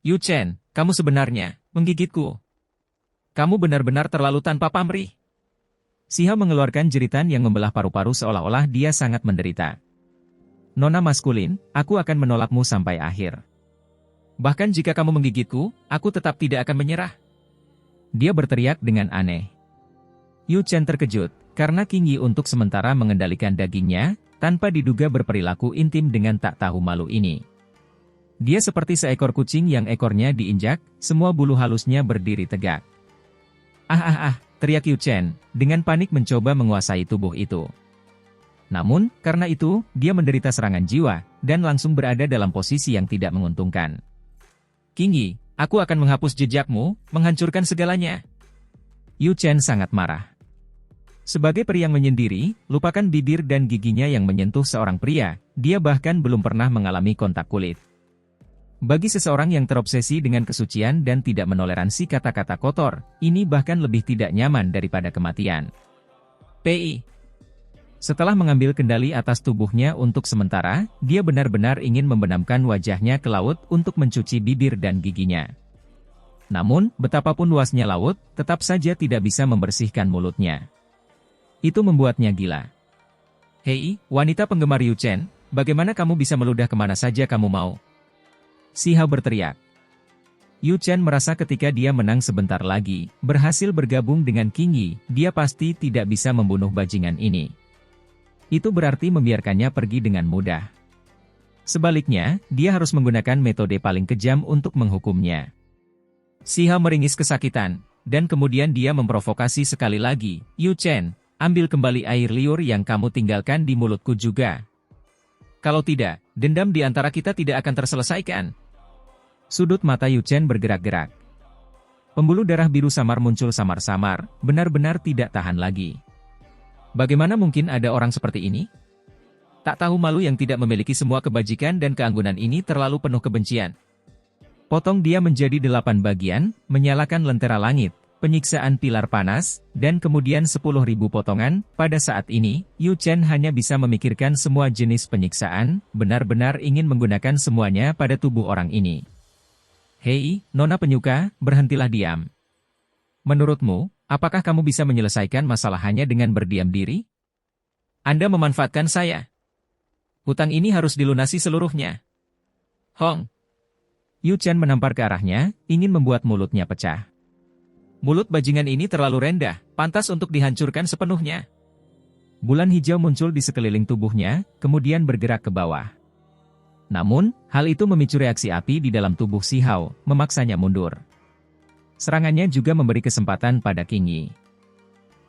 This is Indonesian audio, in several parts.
Yu Chen, kamu sebenarnya menggigitku. Kamu benar-benar terlalu tanpa pamrih. Si Hao mengeluarkan jeritan yang membelah paru-paru seolah-olah dia sangat menderita. Nona maskulin, aku akan menolakmu sampai akhir. Bahkan jika kamu menggigitku, aku tetap tidak akan menyerah. Dia berteriak dengan aneh. Yu Chen terkejut, karena Qing Yi untuk sementara mengendalikan dagingnya, tanpa diduga berperilaku intim dengan tak tahu malu ini. Dia seperti seekor kucing yang ekornya diinjak, semua bulu halusnya berdiri tegak. Teriak Yu Chen, dengan panik mencoba menguasai tubuh itu. Namun, karena itu, dia menderita serangan jiwa, dan langsung berada dalam posisi yang tidak menguntungkan. Qing Yi, aku akan menghapus jejakmu, menghancurkan segalanya. Yu Chen sangat marah. Sebagai pria yang menyendiri, lupakan bibir dan giginya yang menyentuh seorang pria, dia bahkan belum pernah mengalami kontak kulit. Bagi seseorang yang terobsesi dengan kesucian dan tidak menoleransi kata-kata kotor, ini bahkan lebih tidak nyaman daripada kematian. PI. Setelah mengambil kendali atas tubuhnya untuk sementara, dia benar-benar ingin membenamkan wajahnya ke laut untuk mencuci bibir dan giginya. Namun, betapapun luasnya laut, tetap saja tidak bisa membersihkan mulutnya. Itu membuatnya gila. Hei, wanita penggemar Yu Chen, bagaimana kamu bisa meludah kemana saja kamu mau? Si Hao berteriak. Yu Chen merasa ketika dia menang sebentar lagi, berhasil bergabung dengan Qing Yi, dia pasti tidak bisa membunuh bajingan ini. Itu berarti membiarkannya pergi dengan mudah. Sebaliknya, dia harus menggunakan metode paling kejam untuk menghukumnya. Si Hao meringis kesakitan, dan kemudian dia memprovokasi sekali lagi, Yu Chen, ambil kembali air liur yang kamu tinggalkan di mulutku juga. Kalau tidak, dendam di antara kita tidak akan terselesaikan. Sudut mata Yu Chen bergerak-gerak. Pembuluh darah biru samar muncul samar-samar, benar-benar tidak tahan lagi. Bagaimana mungkin ada orang seperti ini? Tak tahu malu yang tidak memiliki semua kebajikan dan keanggunan ini terlalu penuh kebencian. Potong dia menjadi 8 bagian, menyalakan lentera langit, penyiksaan pilar panas, dan kemudian 10.000 potongan. Pada saat ini, Yu Chen hanya bisa memikirkan semua jenis penyiksaan, benar-benar ingin menggunakan semuanya pada tubuh orang ini. Hei, Nona penyuka, berhentilah diam. Menurutmu, apakah kamu bisa menyelesaikan masalah hanya dengan berdiam diri? Anda memanfaatkan saya. Hutang ini harus dilunasi seluruhnya. Hong. Yu Chen menampar ke arahnya, ingin membuat mulutnya pecah. Mulut bajingan ini terlalu rendah, pantas untuk dihancurkan sepenuhnya. Bulan hijau muncul di sekeliling tubuhnya, kemudian bergerak ke bawah. Namun, hal itu memicu reaksi api di dalam tubuh Si Hao, memaksanya mundur. Serangannya juga memberi kesempatan pada Qing Yi.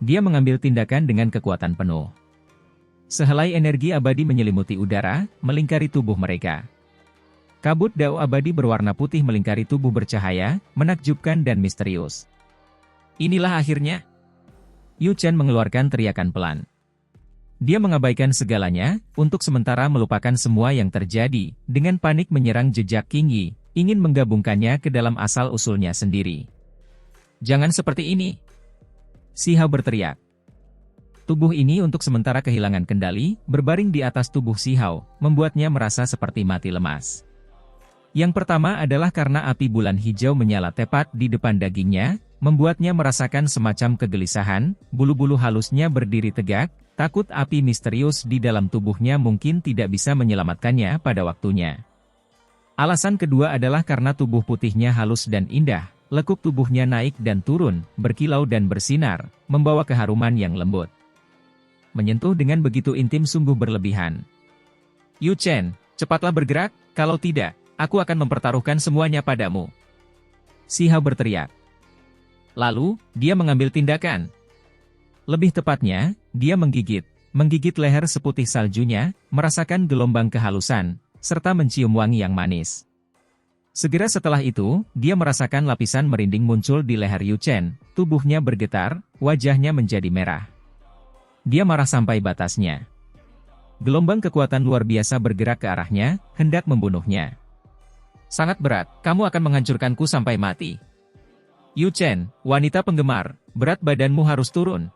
Dia mengambil tindakan dengan kekuatan penuh. Sehelai energi abadi menyelimuti udara, melingkari tubuh mereka. Kabut dao abadi berwarna putih melingkari tubuh bercahaya, menakjubkan dan misterius. Inilah akhirnya. Yu Chen mengeluarkan teriakan pelan. Dia mengabaikan segalanya, untuk sementara melupakan semua yang terjadi, dengan panik menyerang jejak Qing Yi, ingin menggabungkannya ke dalam asal-usulnya sendiri. Jangan seperti ini. Si Hao berteriak. Tubuh ini untuk sementara kehilangan kendali, berbaring di atas tubuh Si Hao, membuatnya merasa seperti mati lemas. Yang pertama adalah karena api bulan hijau menyala tepat di depan dagingnya, membuatnya merasakan semacam kegelisahan, bulu-bulu halusnya berdiri tegak, takut api misterius di dalam tubuhnya mungkin tidak bisa menyelamatkannya pada waktunya. Alasan kedua adalah karena tubuh putihnya halus dan indah, lekuk tubuhnya naik dan turun, berkilau dan bersinar, membawa keharuman yang lembut. Menyentuh dengan begitu intim sungguh berlebihan. Yu Chen, cepatlah bergerak, kalau tidak, aku akan mempertaruhkan semuanya padamu. Si Hao berteriak. Lalu, dia mengambil tindakan. Lebih tepatnya, dia menggigit leher seputih saljunya, merasakan gelombang kehalusan, serta mencium wangi yang manis. Segera setelah itu, dia merasakan lapisan merinding muncul di leher Yu Chen, tubuhnya bergetar, wajahnya menjadi merah. Dia marah sampai batasnya. Gelombang kekuatan luar biasa bergerak ke arahnya, hendak membunuhnya. Sangat berat, kamu akan menghancurkanku sampai mati. Yu Chen, wanita penggemar, berat badanmu harus turun.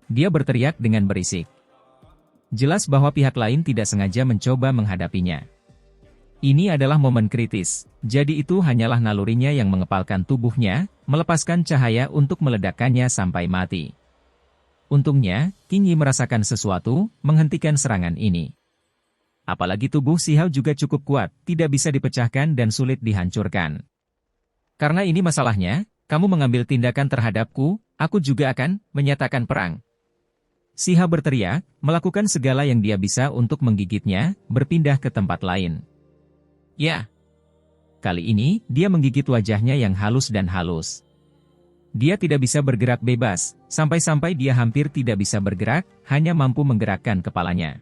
Dia berteriak dengan berisik. Jelas bahwa pihak lain tidak sengaja mencoba menghadapinya. Ini adalah momen kritis, jadi itu hanyalah nalurinya yang mengepalkan tubuhnya, melepaskan cahaya untuk meledakkannya sampai mati. Untungnya, King Yi merasakan sesuatu, menghentikan serangan ini. Apalagi tubuh Si Hao juga cukup kuat, tidak bisa dipecahkan dan sulit dihancurkan. Karena ini masalahnya, kamu mengambil tindakan terhadapku, aku juga akan menyatakan perang. Si Hao berteriak, melakukan segala yang dia bisa untuk menggigitnya, berpindah ke tempat lain. Ya. Kali ini, dia menggigit wajahnya yang halus dan halus. Dia tidak bisa bergerak bebas, sampai-sampai dia hampir tidak bisa bergerak, hanya mampu menggerakkan kepalanya.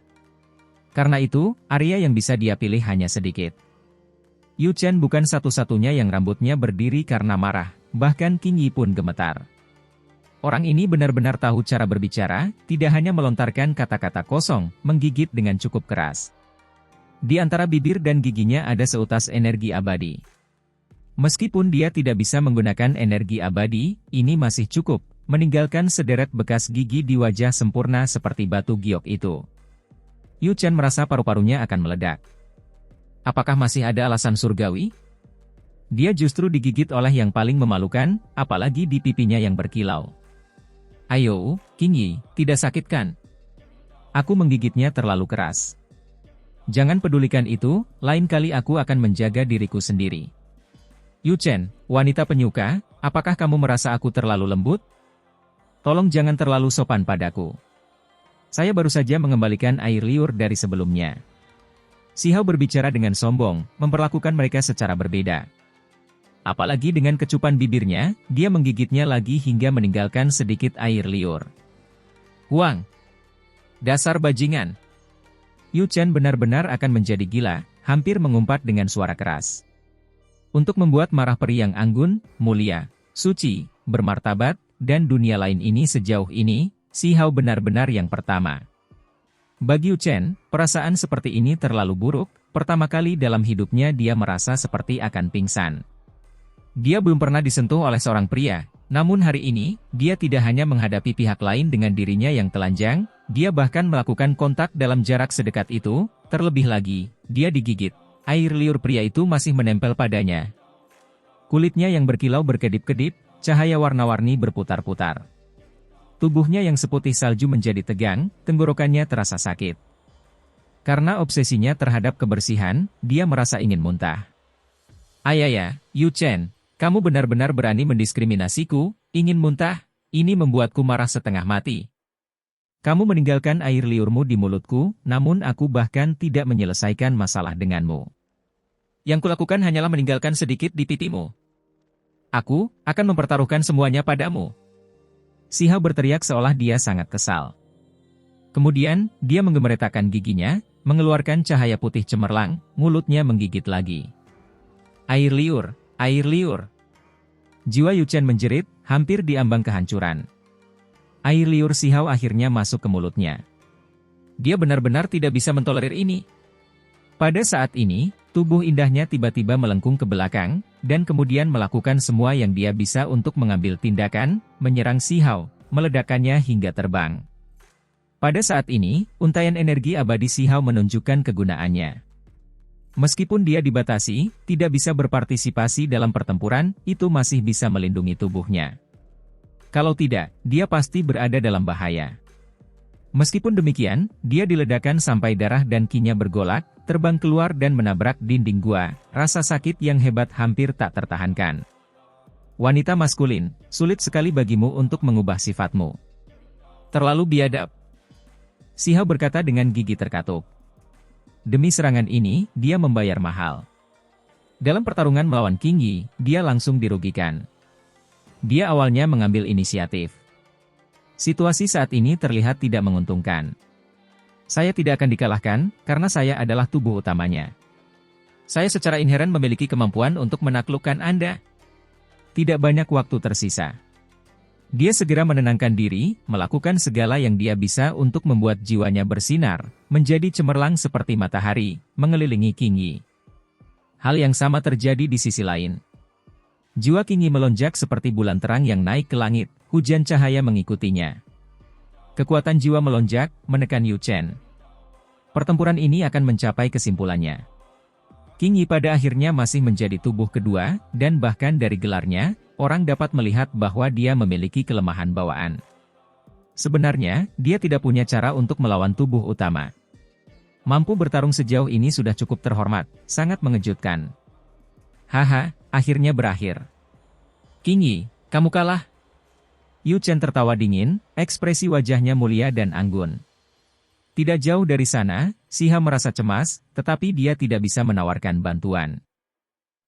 Karena itu, area yang bisa dia pilih hanya sedikit. Yu Chen bukan satu-satunya yang rambutnya berdiri karena marah, bahkan King Yi pun gemetar. Orang ini benar-benar tahu cara berbicara, tidak hanya melontarkan kata-kata kosong, menggigit dengan cukup keras. Di antara bibir dan giginya ada seutas energi abadi. Meskipun dia tidak bisa menggunakan energi abadi, ini masih cukup, meninggalkan sederet bekas gigi di wajah sempurna seperti batu giok itu. Yu Chen merasa paru-parunya akan meledak. Apakah masih ada alasan surgawi? Dia justru digigit oleh yang paling memalukan, apalagi di pipinya yang berkilau. Ayo, King Yi, tidak sakit kan? Aku menggigitnya terlalu keras. Jangan pedulikan itu, lain kali aku akan menjaga diriku sendiri. Yu Chen, wanita penyuka, apakah kamu merasa aku terlalu lembut? Tolong jangan terlalu sopan padaku. Saya baru saja mengembalikan air liur dari sebelumnya. Si Hao berbicara dengan sombong, memperlakukan mereka secara berbeda. Apalagi dengan kecupan bibirnya, dia menggigitnya lagi hingga meninggalkan sedikit air liur. Huang! Dasar bajingan! Yu Chen benar-benar akan menjadi gila, hampir mengumpat dengan suara keras. Untuk membuat marah peri yang anggun, mulia, suci, bermartabat, dan dunia lain ini sejauh ini, Si Hao benar-benar yang pertama. Bagi Yu Chen, perasaan seperti ini terlalu buruk, pertama kali dalam hidupnya dia merasa seperti akan pingsan. Dia belum pernah disentuh oleh seorang pria, namun hari ini, dia tidak hanya menghadapi pihak lain dengan dirinya yang telanjang, dia bahkan melakukan kontak dalam jarak sedekat itu, terlebih lagi, dia digigit. Air liur pria itu masih menempel padanya. Kulitnya yang berkilau berkedip-kedip, cahaya warna-warni berputar-putar. Tubuhnya yang seputih salju menjadi tegang, tenggorokannya terasa sakit. Karena obsesinya terhadap kebersihan, dia merasa ingin muntah. Ayaya, Yu Chen, kamu benar-benar berani mendiskriminasiku, ingin muntah, ini membuatku marah setengah mati. Kamu meninggalkan air liurmu di mulutku, namun aku bahkan tidak menyelesaikan masalah denganmu. Yang kulakukan hanyalah meninggalkan sedikit di pipimu. Aku akan mempertaruhkan semuanya padamu. Si Hao berteriak seolah dia sangat kesal. Kemudian, dia menggemeretakan giginya, mengeluarkan cahaya putih cemerlang, mulutnya menggigit lagi. Air liur, air liur. Jiwa Yu Chen menjerit, hampir diambang kehancuran. Air liur Si Hao akhirnya masuk ke mulutnya. Dia benar-benar tidak bisa mentolerir ini. Pada saat ini, tubuh indahnya tiba-tiba melengkung ke belakang, dan kemudian melakukan semua yang dia bisa untuk mengambil tindakan, menyerang Si Hao, meledakkannya hingga terbang. Pada saat ini, untaian energi abadi Si Hao menunjukkan kegunaannya. Meskipun dia dibatasi, tidak bisa berpartisipasi dalam pertempuran, itu masih bisa melindungi tubuhnya. Kalau tidak, dia pasti berada dalam bahaya. Meskipun demikian, dia diledakkan sampai darah dan kinya bergolak, terbang keluar dan menabrak dinding gua, rasa sakit yang hebat hampir tak tertahankan. Wanita maskulin, sulit sekali bagimu untuk mengubah sifatmu. Terlalu biadab. Si Hao berkata dengan gigi terkatup. Demi serangan ini, dia membayar mahal. Dalam pertarungan melawan King Yi, dia langsung dirugikan. Dia awalnya mengambil inisiatif. Situasi saat ini terlihat tidak menguntungkan. Saya tidak akan dikalahkan, karena saya adalah tubuh utamanya. Saya secara inheren memiliki kemampuan untuk menaklukkan Anda. Tidak banyak waktu tersisa. Dia segera menenangkan diri, melakukan segala yang dia bisa untuk membuat jiwanya bersinar, menjadi cemerlang seperti matahari, mengelilingi King Yi. Hal yang sama terjadi di sisi lain. Jiwa King Yi melonjak seperti bulan terang yang naik ke langit, hujan cahaya mengikutinya. Kekuatan jiwa melonjak, menekan Yu Chen. Pertempuran ini akan mencapai kesimpulannya. Qingyi pada akhirnya masih menjadi tubuh kedua, dan bahkan dari gelarnya, orang dapat melihat bahwa dia memiliki kelemahan bawaan. Sebenarnya, dia tidak punya cara untuk melawan tubuh utama. Mampu bertarung sejauh ini sudah cukup terhormat, sangat mengejutkan. Haha, akhirnya berakhir. Qingyi, kamu kalah. Yu Chen tertawa dingin, ekspresi wajahnya mulia dan anggun. Tidak jauh dari sana, Siha merasa cemas, tetapi dia tidak bisa menawarkan bantuan.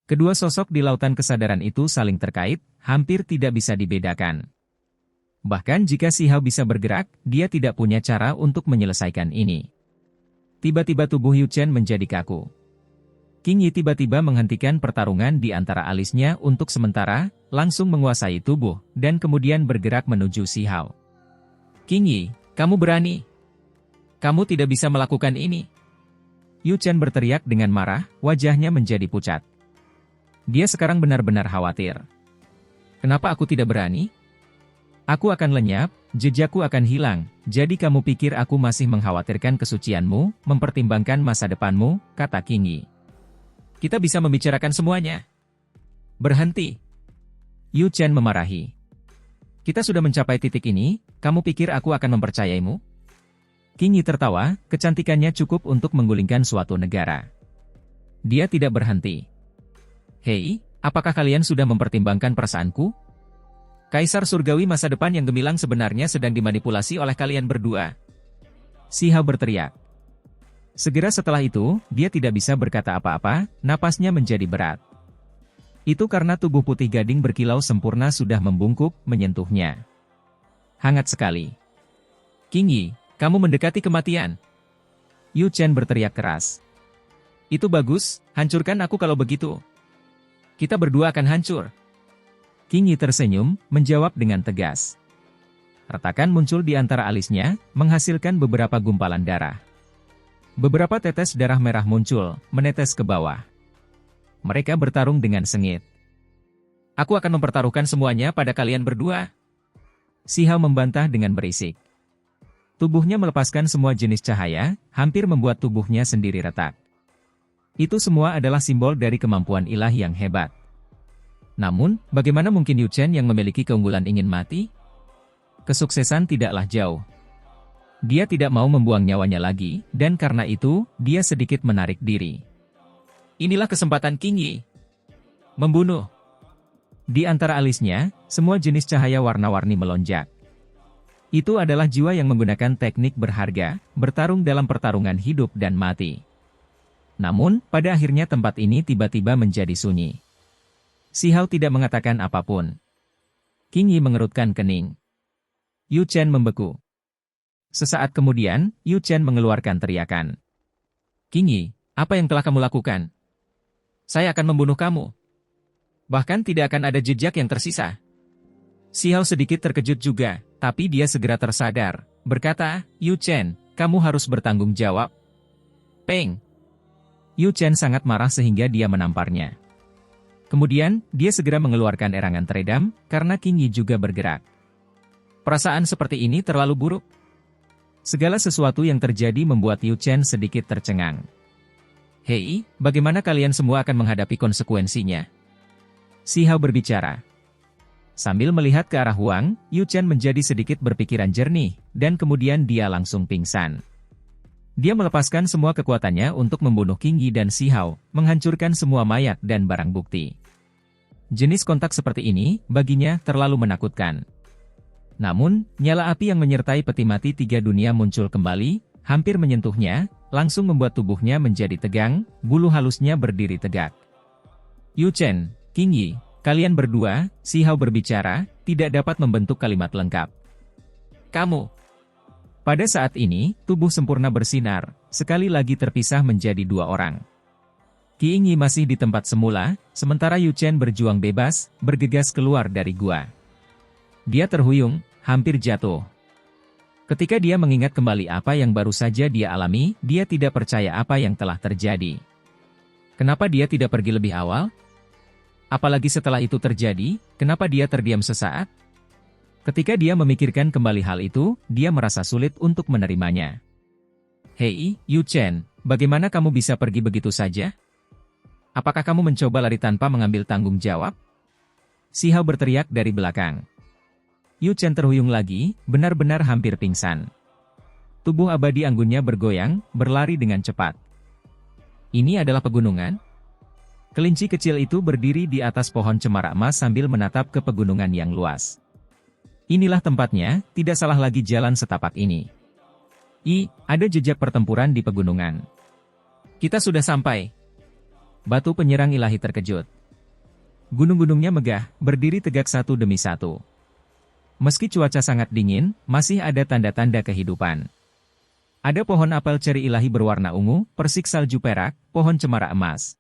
Kedua sosok di lautan kesadaran itu saling terkait, hampir tidak bisa dibedakan. Bahkan jika Siha bisa bergerak, dia tidak punya cara untuk menyelesaikan ini. Tiba-tiba tubuh Yu Chen menjadi kaku. Qingyi tiba-tiba menghentikan pertarungan di antara alisnya untuk sementara, langsung menguasai tubuh, dan kemudian bergerak menuju Siha. Qingyi, kamu berani? Kamu tidak bisa melakukan ini. Yu Chen berteriak dengan marah, wajahnya menjadi pucat. Dia sekarang benar-benar khawatir. Kenapa aku tidak berani? Aku akan lenyap, jejakku akan hilang, jadi kamu pikir aku masih mengkhawatirkan kesucianmu, mempertimbangkan masa depanmu, kata Qingyi. Kita bisa membicarakan semuanya. Berhenti. Yu Chen memarahi. Kita sudah mencapai titik ini, kamu pikir aku akan mempercayaimu? Qingyi tertawa, kecantikannya cukup untuk menggulingkan suatu negara. Dia tidak berhenti. Hei, apakah kalian sudah mempertimbangkan perasaanku? Kaisar surgawi masa depan yang gemilang sebenarnya sedang dimanipulasi oleh kalian berdua. Siha berteriak. Segera setelah itu, dia tidak bisa berkata apa-apa, napasnya menjadi berat. Itu karena tubuh putih gading berkilau sempurna sudah membungkuk, menyentuhnya. Hangat sekali. Qingyi, kamu mendekati kematian. Yu Chen berteriak keras. Itu bagus, hancurkan aku kalau begitu. Kita berdua akan hancur. Qingyi tersenyum, menjawab dengan tegas. Retakan muncul di antara alisnya, menghasilkan beberapa gumpalan darah. Beberapa tetes darah merah muncul, menetes ke bawah. Mereka bertarung dengan sengit. Aku akan mempertaruhkan semuanya pada kalian berdua. Siha membantah dengan berisik. Tubuhnya melepaskan semua jenis cahaya, hampir membuat tubuhnya sendiri retak. Itu semua adalah simbol dari kemampuan ilahi yang hebat. Namun, bagaimana mungkin Yu Chen yang memiliki keunggulan ingin mati? Kesuksesan tidaklah jauh. Dia tidak mau membuang nyawanya lagi, dan karena itu, dia sedikit menarik diri. Inilah kesempatan Qingyi. Membunuh. Di antara alisnya, semua jenis cahaya warna-warni melonjak. Itu adalah jiwa yang menggunakan teknik berharga, bertarung dalam pertarungan hidup dan mati. Namun, pada akhirnya tempat ini tiba-tiba menjadi sunyi. Siha tidak mengatakan apapun. Qingyi mengerutkan kening. Yu Chen membeku. Sesaat kemudian, Yu Chen mengeluarkan teriakan. Qingyi, apa yang telah kamu lakukan? Saya akan membunuh kamu. Bahkan tidak akan ada jejak yang tersisa. Siha sedikit terkejut juga, tapi dia segera tersadar, berkata, Yu Chen, kamu harus bertanggung jawab. Peng! Yu Chen sangat marah sehingga dia menamparnya. Kemudian, dia segera mengeluarkan erangan teredam, karena Qingyi juga bergerak. Perasaan seperti ini terlalu buruk. Segala sesuatu yang terjadi membuat Yu Chen sedikit tercengang. Hei, bagaimana kalian semua akan menghadapi konsekuensinya? Siha berbicara. Sambil melihat ke arah Huang, Yu Chen menjadi sedikit berpikiran jernih, dan kemudian dia langsung pingsan. Dia melepaskan semua kekuatannya untuk membunuh Qingyi dan Siha, menghancurkan semua mayat dan barang bukti. Jenis kontak seperti ini, baginya, terlalu menakutkan. Namun, nyala api yang menyertai peti mati tiga dunia muncul kembali, hampir menyentuhnya, langsung membuat tubuhnya menjadi tegang, bulu halusnya berdiri tegak. Yu Chen, Qingyi, kalian berdua, Siha berbicara, tidak dapat membentuk kalimat lengkap. Kamu. Pada saat ini, tubuh sempurna bersinar, sekali lagi terpisah menjadi dua orang. Qingyi masih di tempat semula, sementara Yu Chen berjuang bebas, bergegas keluar dari gua. Dia terhuyung, hampir jatuh. Ketika dia mengingat kembali apa yang baru saja dia alami, dia tidak percaya apa yang telah terjadi. Kenapa dia tidak pergi lebih awal? Apalagi setelah itu terjadi, kenapa dia terdiam sesaat? Ketika dia memikirkan kembali hal itu, dia merasa sulit untuk menerimanya. Hei, Yu Chen, bagaimana kamu bisa pergi begitu saja? Apakah kamu mencoba lari tanpa mengambil tanggung jawab? Si Hao berteriak dari belakang. Yu Chen terhuyung lagi, benar-benar hampir pingsan. Tubuh abadi anggunnya bergoyang, berlari dengan cepat. Ini adalah pegunungan? Kelinci kecil itu berdiri di atas pohon cemara emas sambil menatap ke pegunungan yang luas. Inilah tempatnya, tidak salah lagi jalan setapak ini. Ada jejak pertempuran di pegunungan. Kita sudah sampai. Batu penyerang ilahi terkejut. Gunung-gunungnya megah, berdiri tegak satu demi satu. Meski cuaca sangat dingin, masih ada tanda-tanda kehidupan. Ada pohon apel ceri ilahi berwarna ungu, persik salju perak, pohon cemara emas.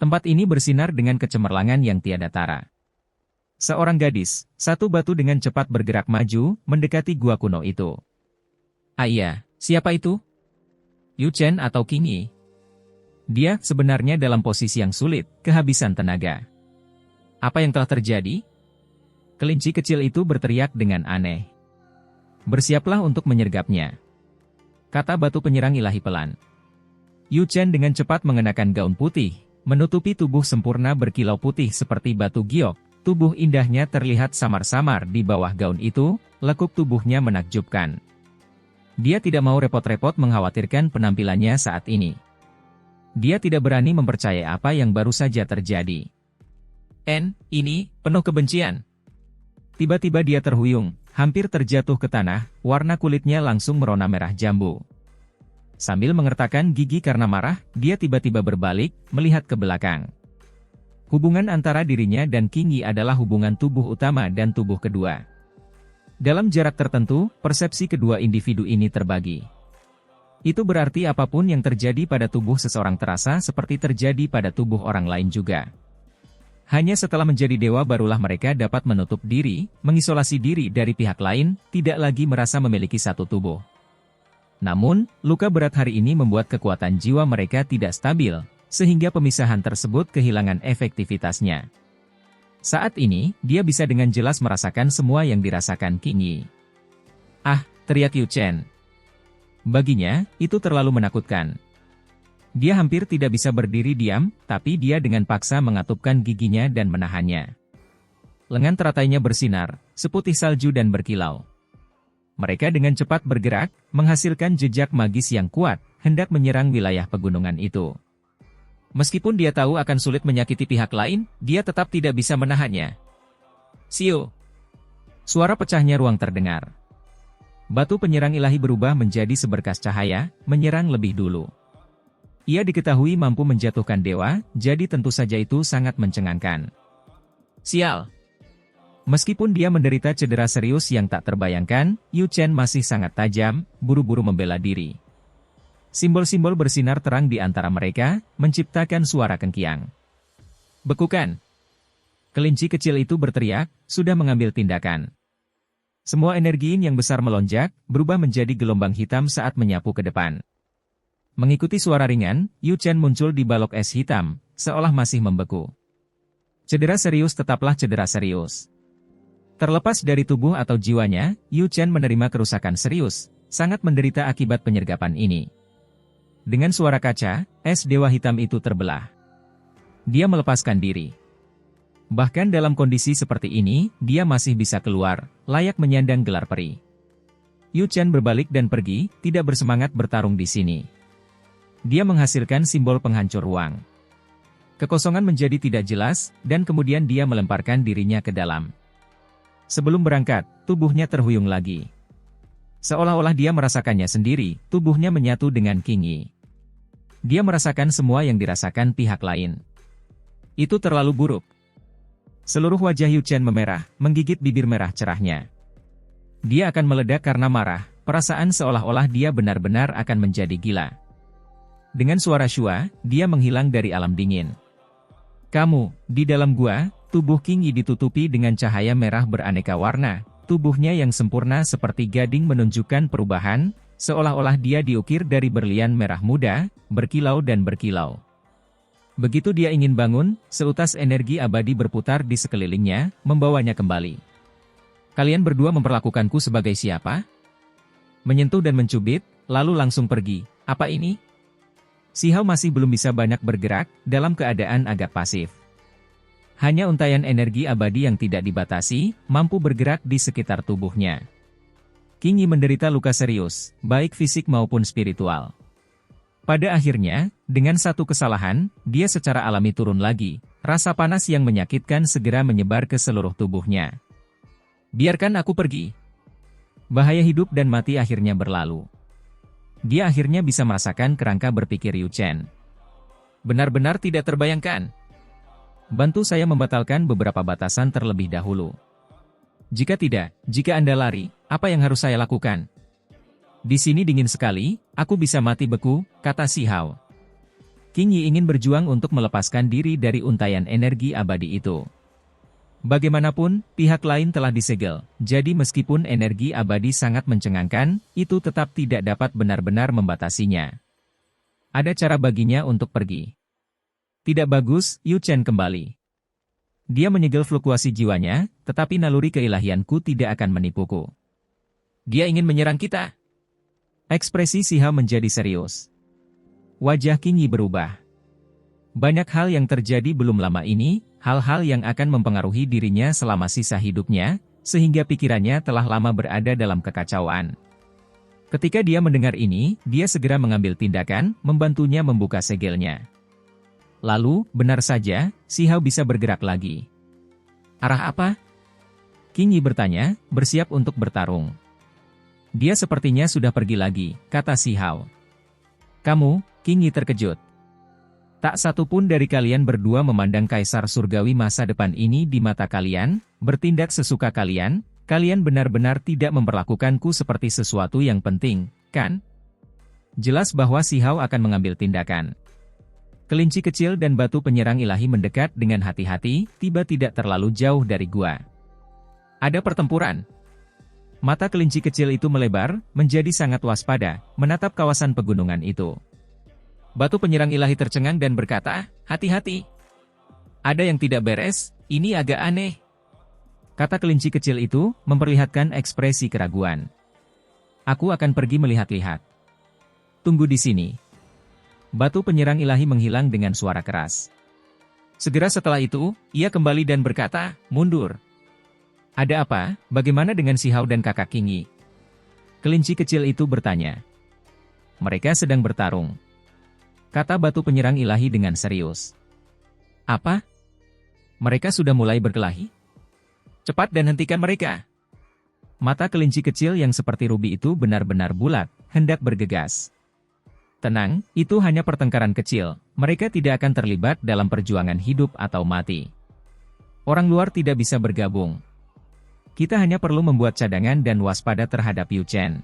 Tempat ini bersinar dengan kecemerlangan yang tiada tara. Seorang gadis, satu batu dengan cepat bergerak maju, mendekati gua kuno itu. Iya, siapa itu? Yu Chen atau King Yi? Dia sebenarnya dalam posisi yang sulit, kehabisan tenaga. Apa yang telah terjadi? Kelinci kecil itu berteriak dengan aneh. Bersiaplah untuk menyergapnya, kata batu penyerang ilahi pelan. Yu Chen dengan cepat mengenakan gaun putih, menutupi tubuh sempurna berkilau putih seperti batu giok. Tubuh indahnya terlihat samar-samar di bawah gaun itu, lekuk tubuhnya menakjubkan. Dia tidak mau repot-repot mengkhawatirkan penampilannya saat ini. Dia tidak berani mempercayai apa yang baru saja terjadi. Ini penuh kebencian. Tiba-tiba dia terhuyung, hampir terjatuh ke tanah, warna kulitnya langsung merona merah jambu. Sambil mengertakkan gigi karena marah, dia tiba-tiba berbalik, melihat ke belakang. Hubungan antara dirinya dan King Yi adalah hubungan tubuh utama dan tubuh kedua. Dalam jarak tertentu, persepsi kedua individu ini terbagi. Itu berarti apapun yang terjadi pada tubuh seseorang terasa seperti terjadi pada tubuh orang lain juga. Hanya setelah menjadi dewa barulah mereka dapat menutup diri, mengisolasi diri dari pihak lain, tidak lagi merasa memiliki satu tubuh. Namun, luka berat hari ini membuat kekuatan jiwa mereka tidak stabil, sehingga pemisahan tersebut kehilangan efektivitasnya. Saat ini, dia bisa dengan jelas merasakan semua yang dirasakan King Yi. Teriak Yu Chen. Baginya, itu terlalu menakutkan. Dia hampir tidak bisa berdiri diam, tapi dia dengan paksa mengatupkan giginya dan menahannya. Lengan teratainya bersinar, seputih salju dan berkilau. Mereka dengan cepat bergerak, menghasilkan jejak magis yang kuat, hendak menyerang wilayah pegunungan itu. Meskipun dia tahu akan sulit menyakiti pihak lain, dia tetap tidak bisa menahannya. Siu! Suara pecahnya ruang terdengar. Batu penyerang ilahi berubah menjadi seberkas cahaya, menyerang lebih dulu. Ia diketahui mampu menjatuhkan dewa, jadi tentu saja itu sangat mencengangkan. Sial! Meskipun dia menderita cedera serius yang tak terbayangkan, Yu Chen masih sangat tajam, buru-buru membela diri. Simbol-simbol bersinar terang di antara mereka, menciptakan suara kengkiang. Bekukan! Kelinci kecil itu berteriak, sudah mengambil tindakan. Semua energi yang besar melonjak, berubah menjadi gelombang hitam saat menyapu ke depan. Mengikuti suara ringan, Yu Chen muncul di balok es hitam, seolah masih membeku. Cedera serius tetaplah cedera serius. Terlepas dari tubuh atau jiwanya, Yu Chen menerima kerusakan serius, sangat menderita akibat penyergapan ini. Dengan suara kaca, es dewa hitam itu terbelah. Dia melepaskan diri. Bahkan dalam kondisi seperti ini, dia masih bisa keluar, layak menyandang gelar peri. Yu Chen berbalik dan pergi, tidak bersemangat bertarung di sini. Dia menghasilkan simbol penghancur ruang. Kekosongan menjadi tidak jelas, dan kemudian dia melemparkan dirinya ke dalam. Sebelum berangkat, tubuhnya terhuyung lagi. Seolah-olah dia merasakannya sendiri, tubuhnya menyatu dengan King Yi. Dia merasakan semua yang dirasakan pihak lain. Itu terlalu buruk. Seluruh wajah Yu Chen memerah, menggigit bibir merah cerahnya. Dia akan meledak karena marah, perasaan seolah-olah dia benar-benar akan menjadi gila. Dengan suara syua, dia menghilang dari alam dingin. Kamu, di dalam gua, tubuh King Yi ditutupi dengan cahaya merah beraneka warna. Tubuhnya yang sempurna seperti gading menunjukkan perubahan, seolah-olah dia diukir dari berlian merah muda, berkilau dan berkilau. Begitu dia ingin bangun, seutas energi abadi berputar di sekelilingnya, membawanya kembali. Kalian berdua memperlakukanku sebagai siapa? Menyentuh dan mencubit, lalu langsung pergi. Apa ini? Si Hao masih belum bisa banyak bergerak, dalam keadaan agak pasif. Hanya untaian energi abadi yang tidak dibatasi, mampu bergerak di sekitar tubuhnya. Qing Yi menderita luka serius, baik fisik maupun spiritual. Pada akhirnya, dengan satu kesalahan, dia secara alami turun lagi. Rasa panas yang menyakitkan segera menyebar ke seluruh tubuhnya. Biarkan aku pergi. Bahaya hidup dan mati akhirnya berlalu. Dia akhirnya bisa merasakan kerangka berpikir Yu Chen. Benar-benar tidak terbayangkan. Bantu saya membatalkan beberapa batasan terlebih dahulu. Jika tidak, jika Anda lari, apa yang harus saya lakukan? Di sini dingin sekali, aku bisa mati beku, kata si Hao. Qing Yi ingin berjuang untuk melepaskan diri dari untaian energi abadi itu. Bagaimanapun, pihak lain telah disegel, jadi meskipun energi abadi sangat mencengangkan, itu tetap tidak dapat benar-benar membatasinya. Ada cara baginya untuk pergi. Tidak bagus, Yu Chen kembali. Dia menyegel fluktuasi jiwanya, tetapi naluri keilahianku tidak akan menipuku. Dia ingin menyerang kita. Ekspresi si Hao menjadi serius. Wajah Qing Yi berubah. Banyak hal yang terjadi belum lama ini, hal-hal yang akan mempengaruhi dirinya selama sisa hidupnya, sehingga pikirannya telah lama berada dalam kekacauan. Ketika dia mendengar ini, dia segera mengambil tindakan, membantunya membuka segelnya. Lalu, benar saja, si Hao bisa bergerak lagi. Arah apa? Qing Yi bertanya, bersiap untuk bertarung. Dia sepertinya sudah pergi lagi, kata si Hao. Kamu, Qing Yi terkejut. Tak satu pun dari kalian berdua memandang kaisar surgawi masa depan ini di mata kalian, bertindak sesuka kalian, kalian benar-benar tidak memperlakukanku seperti sesuatu yang penting, kan? Jelas bahwa si Hao akan mengambil tindakan. Kelinci kecil dan batu penyerang ilahi mendekat dengan hati-hati, tiba tidak terlalu jauh dari gua. Ada pertempuran. Mata kelinci kecil itu melebar, menjadi sangat waspada, menatap kawasan pegunungan itu. Batu penyerang ilahi tercengang dan berkata, hati-hati. Ada yang tidak beres, ini agak aneh. Kata kelinci kecil itu, memperlihatkan ekspresi keraguan. Aku akan pergi melihat-lihat. Tunggu di sini. Batu penyerang ilahi menghilang dengan suara keras. Segera setelah itu, ia kembali dan berkata, mundur. Ada apa, bagaimana dengan si Hao dan kakak Qing Yi? Kelinci kecil itu bertanya. Mereka sedang bertarung. Kata batu penyerang ilahi dengan serius. Apa? Mereka sudah mulai berkelahi? Cepat dan hentikan mereka. Mata kelinci kecil yang seperti rubi itu benar-benar bulat, hendak bergegas. Tenang, itu hanya pertengkaran kecil, mereka tidak akan terlibat dalam perjuangan hidup atau mati. Orang luar tidak bisa bergabung. Kita hanya perlu membuat cadangan dan waspada terhadap Yu Chen.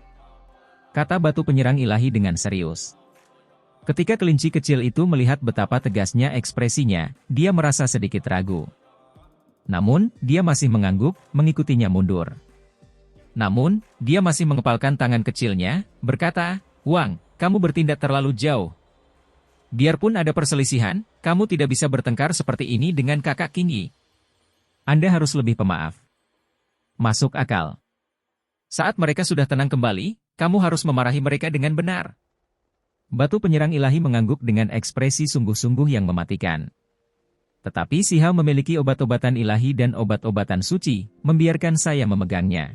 Kata batu penyerang ilahi dengan serius. Ketika kelinci kecil itu melihat betapa tegasnya ekspresinya, dia merasa sedikit ragu. Namun, dia masih mengangguk, mengikutinya mundur. Namun, dia masih mengepalkan tangan kecilnya, berkata, Wang, kamu bertindak terlalu jauh. Biarpun ada perselisihan, kamu tidak bisa bertengkar seperti ini dengan kakak Qing Yi. Anda harus lebih pemaaf. Masuk akal. Saat mereka sudah tenang kembali, kamu harus memarahi mereka dengan benar. Batu penyerang ilahi mengangguk dengan ekspresi sungguh-sungguh yang mematikan. Tetapi si Hao memiliki obat-obatan ilahi dan obat-obatan suci, membiarkan saya memegangnya.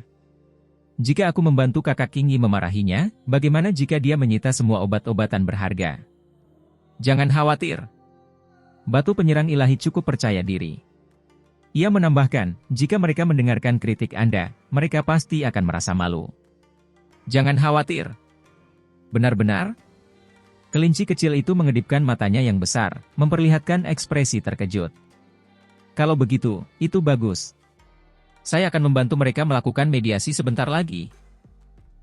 Jika aku membantu kakak Qing Yi memarahinya, bagaimana jika dia menyita semua obat-obatan berharga? Jangan khawatir. Batu penyerang ilahi cukup percaya diri. Ia menambahkan, jika mereka mendengarkan kritik Anda, mereka pasti akan merasa malu. Jangan khawatir. Benar-benar? Kelinci kecil itu mengedipkan matanya yang besar, memperlihatkan ekspresi terkejut. Kalau begitu, itu bagus. Saya akan membantu mereka melakukan mediasi sebentar lagi.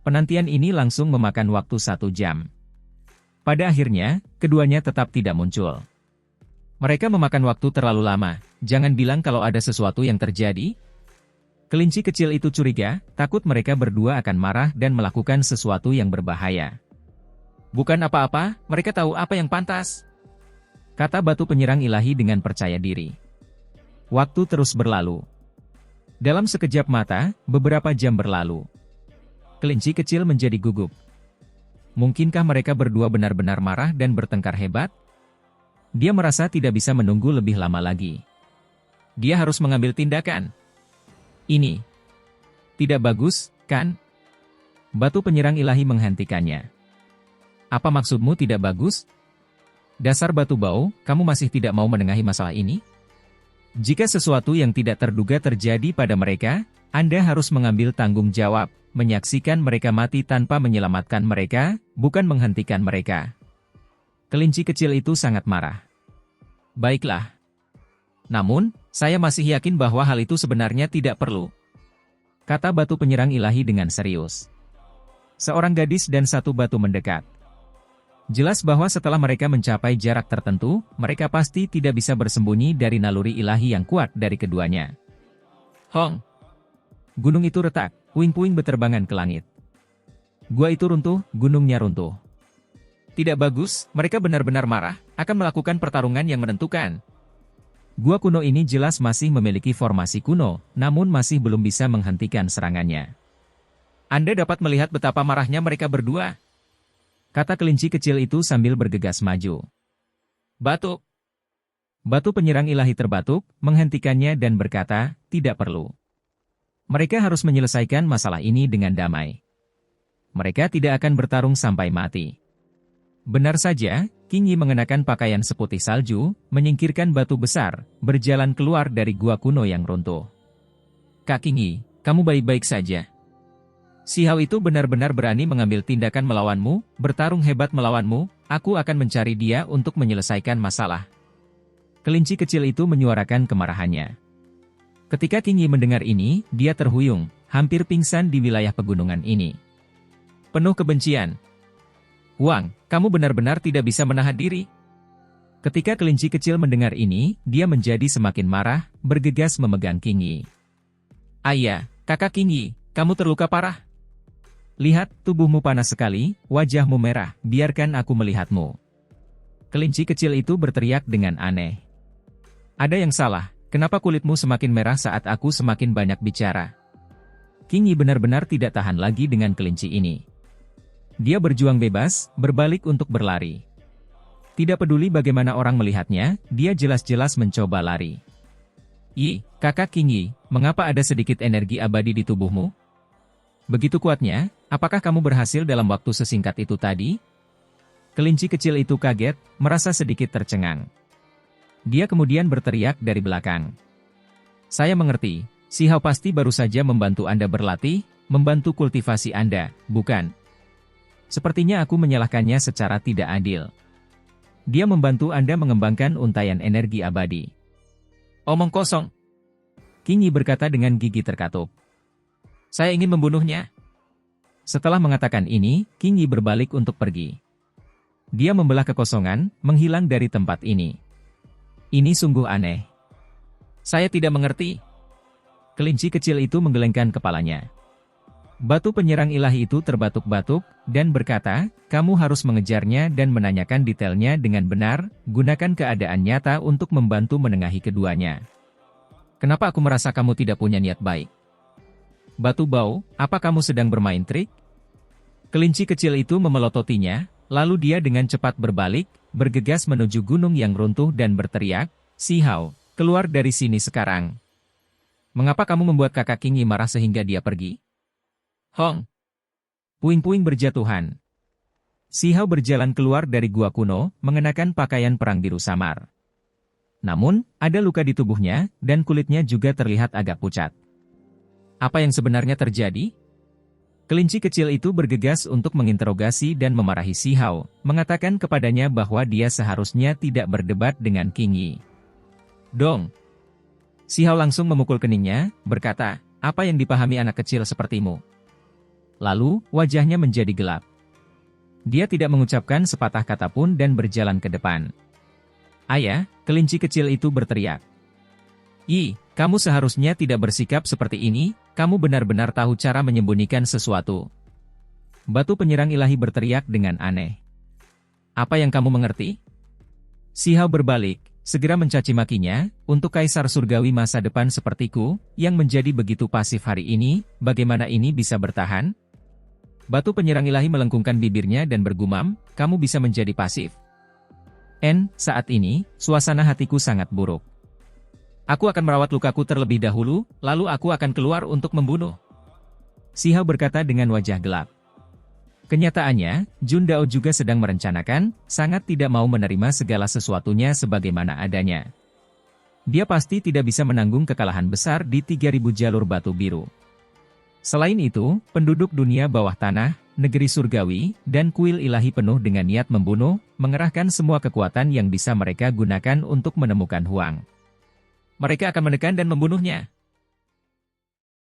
Penantian ini langsung memakan waktu 1 jam. Pada akhirnya, keduanya tetap tidak muncul. Mereka memakan waktu terlalu lama, jangan bilang kalau ada sesuatu yang terjadi. Kelinci kecil itu curiga, takut mereka berdua akan marah dan melakukan sesuatu yang berbahaya. Bukan apa-apa, mereka tahu apa yang pantas. Kata batu penyerang ilahi dengan percaya diri. Waktu terus berlalu. Dalam sekejap mata, beberapa jam berlalu. Kelinci kecil menjadi gugup. Mungkinkah mereka berdua benar-benar marah dan bertengkar hebat? Dia merasa tidak bisa menunggu lebih lama lagi. Dia harus mengambil tindakan. Ini tidak bagus, kan? Batu penyerang ilahi menghentikannya. Apa maksudmu tidak bagus? Dasar batu bau, kamu masih tidak mau menengahi masalah ini? Jika sesuatu yang tidak terduga terjadi pada mereka, Anda harus mengambil tanggung jawab, menyaksikan mereka mati tanpa menyelamatkan mereka, bukan menghentikan mereka. Kelinci kecil itu sangat marah. Baiklah. Namun, saya masih yakin bahwa hal itu sebenarnya tidak perlu. Kata batu penyerang ilahi dengan serius. Seorang gadis dan satu batu mendekat. Jelas bahwa setelah mereka mencapai jarak tertentu, mereka pasti tidak bisa bersembunyi dari naluri ilahi yang kuat dari keduanya. Hong! Gunung itu retak, puing-puing beterbangan ke langit. Gua itu runtuh, gunungnya runtuh. Tidak bagus, mereka benar-benar marah, akan melakukan pertarungan yang menentukan. Gua kuno ini jelas masih memiliki formasi kuno, namun masih belum bisa menghentikan serangannya. Anda dapat melihat betapa marahnya mereka berdua. Kata kelinci kecil itu sambil bergegas maju. Batuk. Batu penyerang ilahi terbatuk, menghentikannya dan berkata, tidak perlu. Mereka harus menyelesaikan masalah ini dengan damai. Mereka tidak akan bertarung sampai mati. Benar saja, King Yi mengenakan pakaian seputih salju, menyingkirkan batu besar, berjalan keluar dari gua kuno yang runtuh. Kak King Yi, kamu baik-baik saja. Si Hao itu benar-benar berani mengambil tindakan melawanmu, bertarung hebat melawanmu, aku akan mencari dia untuk menyelesaikan masalah. Kelinci kecil itu menyuarakan kemarahannya. Ketika King Yi mendengar ini, dia terhuyung, hampir pingsan di wilayah pegunungan ini. Penuh kebencian. Wang, kamu benar-benar tidak bisa menahan diri. Ketika kelinci kecil mendengar ini, dia menjadi semakin marah, bergegas memegang King Yi. Ayah, kakak King Yi, kamu terluka parah. Lihat, tubuhmu panas sekali, wajahmu merah, biarkan aku melihatmu. Kelinci kecil itu berteriak dengan aneh. Ada yang salah. Kenapa kulitmu semakin merah saat aku semakin banyak bicara? King Yi benar-benar tidak tahan lagi dengan kelinci ini. Dia berjuang bebas, berbalik untuk berlari. Tidak peduli bagaimana orang melihatnya, dia jelas-jelas mencoba lari. Yi, kakak King Yi, mengapa ada sedikit energi abadi di tubuhmu? Begitu kuatnya, apakah kamu berhasil dalam waktu sesingkat itu tadi? Kelinci kecil itu kaget, merasa sedikit tercengang. Dia kemudian berteriak dari belakang. Saya mengerti, si Hao pasti baru saja membantu Anda berlatih, membantu kultivasi Anda, bukan? Sepertinya aku menyalahkannya secara tidak adil. Dia membantu Anda mengembangkan untayan energi abadi. Omong kosong. King Yi berkata dengan gigi terkatup. Saya ingin membunuhnya. Setelah mengatakan ini, King Yi berbalik untuk pergi. Dia membelah kekosongan, menghilang dari tempat ini. Ini sungguh aneh. Saya tidak mengerti. Kelinci kecil itu menggelengkan kepalanya. Batu penyerang ilahi itu terbatuk-batuk, dan berkata, kamu harus mengejarnya dan menanyakan detailnya dengan benar, gunakan keadaan nyata untuk membantu menengahi keduanya. Kenapa aku merasa kamu tidak punya niat baik? Batu bau, apa kamu sedang bermain trik? Kelinci kecil itu memelototinya, lalu dia dengan cepat berbalik, bergegas menuju gunung yang runtuh dan berteriak, Si Hao, keluar dari sini sekarang. Mengapa kamu membuat kakak King Yi marah sehingga dia pergi? Hong! Puing-puing berjatuhan. Si Hao berjalan keluar dari gua kuno, mengenakan pakaian perang biru samar. Namun, ada luka di tubuhnya, dan kulitnya juga terlihat agak pucat. Apa yang sebenarnya terjadi? Kelinci kecil itu bergegas untuk menginterogasi dan memarahi Si Hao, mengatakan kepadanya bahwa dia seharusnya tidak berdebat dengan King Yi. Dong! Si Hao langsung memukul keningnya, berkata, apa yang dipahami anak kecil sepertimu? Lalu, wajahnya menjadi gelap. Dia tidak mengucapkan sepatah kata pun dan berjalan ke depan. Ayah, kelinci kecil itu berteriak. Yi, kamu seharusnya tidak bersikap seperti ini, kamu benar-benar tahu cara menyembunyikan sesuatu. Batu penyerang ilahi berteriak dengan aneh. Apa yang kamu mengerti? Si Hao berbalik, segera mencaci makinya, untuk kaisar surgawi masa depan sepertiku, yang menjadi begitu pasif hari ini, bagaimana ini bisa bertahan? Batu penyerang ilahi melengkungkan bibirnya dan bergumam, kamu bisa menjadi pasif. Saat ini, suasana hatiku sangat buruk. Aku akan merawat lukaku terlebih dahulu, lalu aku akan keluar untuk membunuh. Xiao berkata dengan wajah gelap. Kenyataannya, Jun Dao juga sedang merencanakan, sangat tidak mau menerima segala sesuatunya sebagaimana adanya. Dia pasti tidak bisa menanggung kekalahan besar di 3000 jalur batu biru. Selain itu, penduduk dunia bawah tanah, negeri surgawi, dan kuil ilahi penuh dengan niat membunuh, mengerahkan semua kekuatan yang bisa mereka gunakan untuk menemukan Huang. Mereka akan menekan dan membunuhnya.